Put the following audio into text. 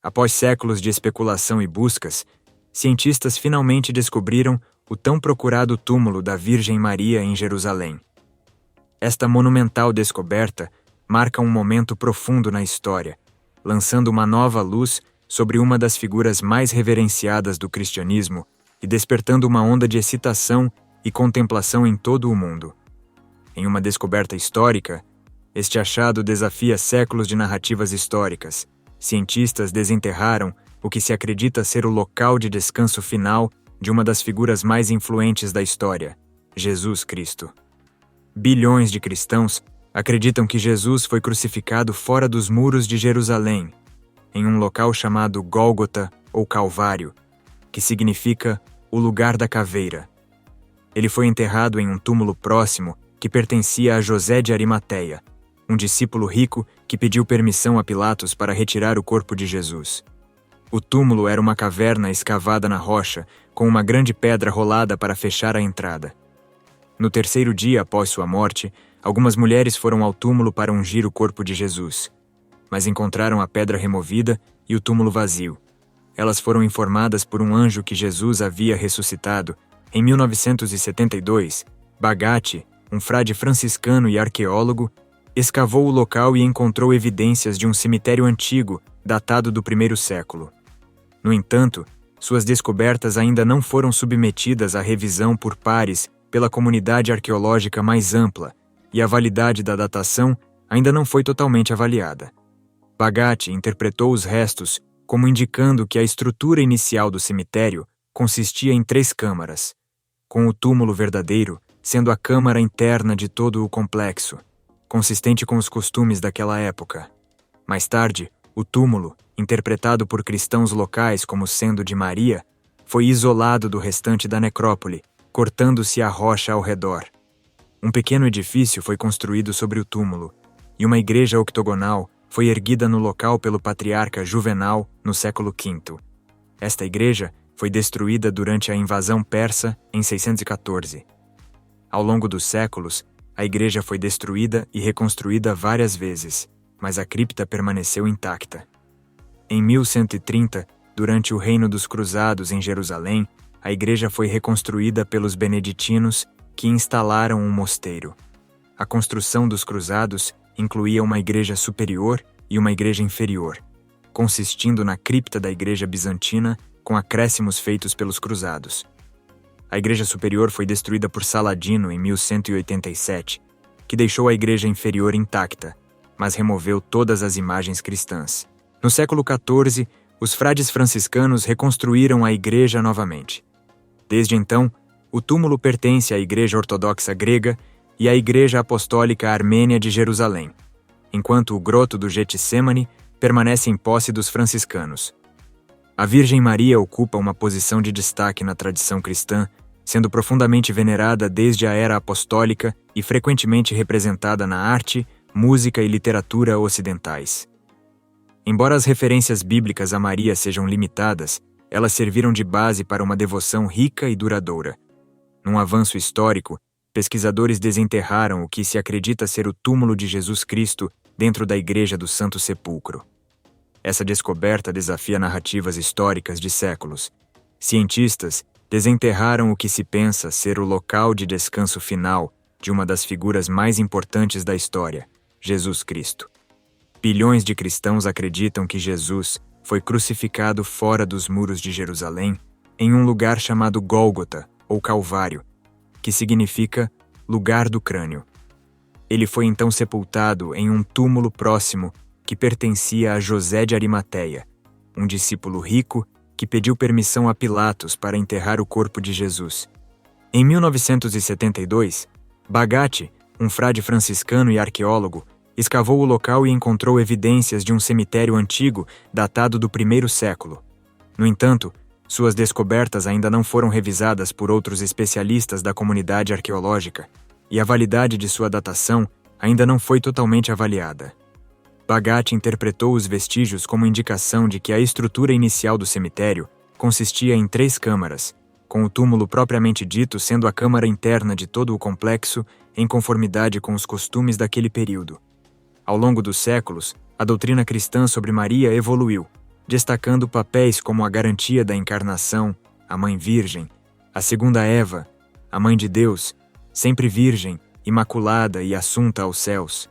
Após séculos de especulação e buscas, cientistas finalmente descobriram o tão procurado túmulo da Virgem Maria em Jerusalém. Esta monumental descoberta marca um momento profundo na história, lançando uma nova luz sobre uma das figuras mais reverenciadas do cristianismo e despertando uma onda de excitação e contemplação em todo o mundo. Em uma descoberta histórica, este achado desafia séculos de narrativas históricas. Cientistas desenterraram o que se acredita ser o local de descanso final de uma das figuras mais influentes da história, Jesus Cristo. Bilhões de cristãos acreditam que Jesus foi crucificado fora dos muros de Jerusalém, em um local chamado Gólgota ou Calvário, que significa o lugar da caveira. Ele foi enterrado em um túmulo próximo que pertencia a José de Arimateia, um discípulo rico que pediu permissão a Pilatos para retirar o corpo de Jesus. O túmulo era uma caverna escavada na rocha, com uma grande pedra rolada para fechar a entrada. No terceiro dia após sua morte, algumas mulheres foram ao túmulo para ungir o corpo de Jesus, mas encontraram a pedra removida e o túmulo vazio. Elas foram informadas por um anjo que Jesus havia ressuscitado. Em 1972, Bagatti, um frade franciscano e arqueólogo, escavou o local e encontrou evidências de um cemitério antigo, datado do primeiro século. No entanto, suas descobertas ainda não foram submetidas à revisão por pares pela comunidade arqueológica mais ampla, e a validade da datação ainda não foi totalmente avaliada. Bagatti interpretou os restos como indicando que a estrutura inicial do cemitério consistia em 3 câmaras, com o túmulo verdadeiro sendo a câmara interna de todo o complexo, consistente com os costumes daquela época. Mais tarde, o túmulo, interpretado por cristãos locais como sendo de Maria, foi isolado do restante da necrópole, cortando-se a rocha ao redor. Um pequeno edifício foi construído sobre o túmulo, e uma igreja octogonal foi erguida no local pelo patriarca Juvenal no século V. Esta igreja foi destruída durante a invasão persa em 614. Ao longo dos séculos, a igreja foi destruída e reconstruída várias vezes, mas a cripta permaneceu intacta. Em 1130, durante o reino dos Cruzados em Jerusalém, a igreja foi reconstruída pelos beneditinos, que instalaram um mosteiro. A construção dos Cruzados incluía uma igreja superior e uma igreja inferior, consistindo na cripta da igreja bizantina com acréscimos feitos pelos Cruzados. A igreja superior foi destruída por Saladino em 1187, que deixou a igreja inferior intacta, mas removeu todas as imagens cristãs. No século XIV, os frades franciscanos reconstruíram a igreja novamente. Desde então, o túmulo pertence à Igreja Ortodoxa Grega e à Igreja Apostólica Armênia de Jerusalém, enquanto o groto do Getsêmani permanece em posse dos franciscanos. A Virgem Maria ocupa uma posição de destaque na tradição cristã, sendo profundamente venerada desde a era apostólica e frequentemente representada na arte, música e literatura ocidentais. Embora as referências bíblicas a Maria sejam limitadas, elas serviram de base para uma devoção rica e duradoura. Num avanço histórico, pesquisadores desenterraram o que se acredita ser o túmulo de Jesus Cristo dentro da Igreja do Santo Sepulcro. Essa descoberta desafia narrativas históricas de séculos. Cientistas desenterraram o que se pensa ser o local de descanso final de uma das figuras mais importantes da história, Jesus Cristo. Bilhões de cristãos acreditam que Jesus foi crucificado fora dos muros de Jerusalém, em um lugar chamado Gólgota, ou Calvário, que significa lugar do crânio. Ele foi então sepultado em um túmulo próximo que pertencia a José de Arimateia, um discípulo rico que pediu permissão a Pilatos para enterrar o corpo de Jesus. Em 1972, Bagatti, um frade franciscano e arqueólogo, escavou o local e encontrou evidências de um cemitério antigo datado do primeiro século. No entanto, suas descobertas ainda não foram revisadas por outros especialistas da comunidade arqueológica, e a validade de sua datação ainda não foi totalmente avaliada. Bagatti interpretou os vestígios como indicação de que a estrutura inicial do cemitério consistia em 3 câmaras, com o túmulo propriamente dito sendo a câmara interna de todo o complexo, em conformidade com os costumes daquele período. Ao longo dos séculos, a doutrina cristã sobre Maria evoluiu, destacando papéis como a garantia da encarnação, a Mãe Virgem, a segunda Eva, a Mãe de Deus, sempre virgem, imaculada e assunta aos céus,